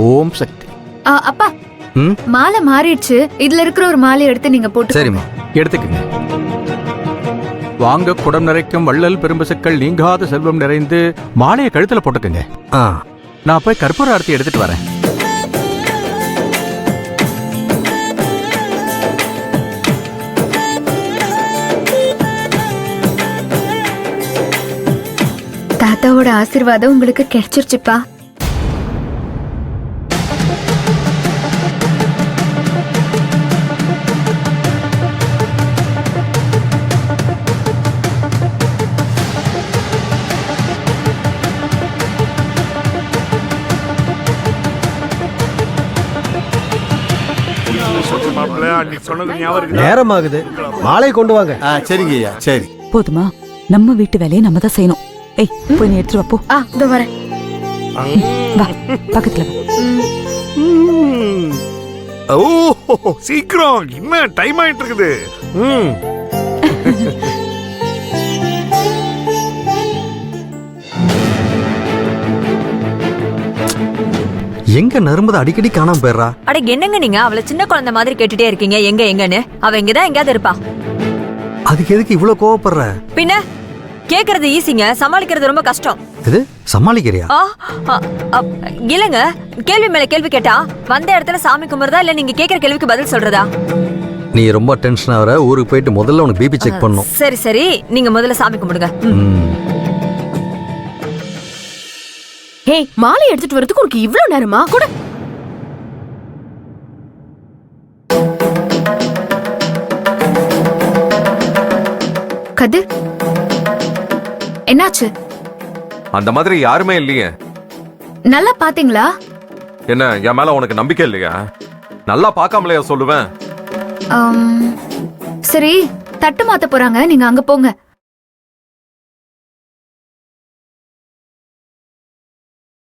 ஓம் சக்தி. அப்பா மாலை மாறிடுச்சு. இதுல இருக்கிற ஒரு மாலை எடுத்து நீங்க போட்டு. சரிம்மா, எடுத்துக்கங்க. வாங்க குடம் நிறைக்கும் வள்ளல் பெரும்பசுக்கள் நீங்காத செல்வம் நிறைந்து மாலையை கழுத்துல போட்டுக்கங்க. நான் போய் கற்பூர ஆரத்தி எடுத்துட்டு வரேன். தாத்தாவோட ஆசீர்வாதம் உங்களுக்கு கிடைச்சிருச்சுப்பா. நேரம் ஆகுது, மாலை கொண்டு வாங்க. சரிங்க ஐயா. சரி போதுமா? நம்ம வீட்டு வேலையை நம்ம தான் செய்யணும். ஏய், போய் நீ எடுத்துட்டு வா போ. இதோ வரேன். வா, பக்கத்துல வா. ஓ சீக்கிரம், என்ன டைம் ஆயிட்டு இருக்குது. எங்க நரும்புது அடிக்கடி காணாம போயிடுறா? அட என்னங்க நீங்க அவளை சின்ன குழந்தை மாதிரி கேட்டுட்டே இருக்கீங்க எங்க எங்கன்னு? அவ இங்கதான் எங்கயாவது இருப்பா. அதுக்கு எதுக்கு இவ்வளவு கோவப்படுற? பின்ன கேக்குறது ஈஸிங்க, சமாளிக்கிறது ரொம்ப கஷ்டம். இது சமாளிக்கிறியா? இல்லங்க, கேள்வி மேல கேள்வி கேட்டா வந்த இடத்துல சாமி கும்பிடுறதா இல்ல நீங்க கேக்குற கேள்விக்கு பதில் சொல்றதா? நீ ரொம்ப டென்ஷன் ஆவற. ஊருக்கு போயிட்டு முதல்ல உனக்கு பிபி செக் பண்ணணும். சரி சரி, நீங்க முதல்ல சாமி கும்பிடுங்க. ஹே, மாலை எடுத்துட்டு வரதுக்கு உனக்கு இவ்வளவு நேரமா? கூட கதிர், என்னாச்சு? அந்த மாதிரி யாருமே இல்லையே. நல்லா பாத்தீங்களா? என்ன, என் மேல உனக்கு நம்பிக்கை இல்லையா? நல்லா பார்க்காமலையா சொல்லுவேன்? சரி, தட்டு மாத்த போறாங்க, நீங்க அங்க போங்க.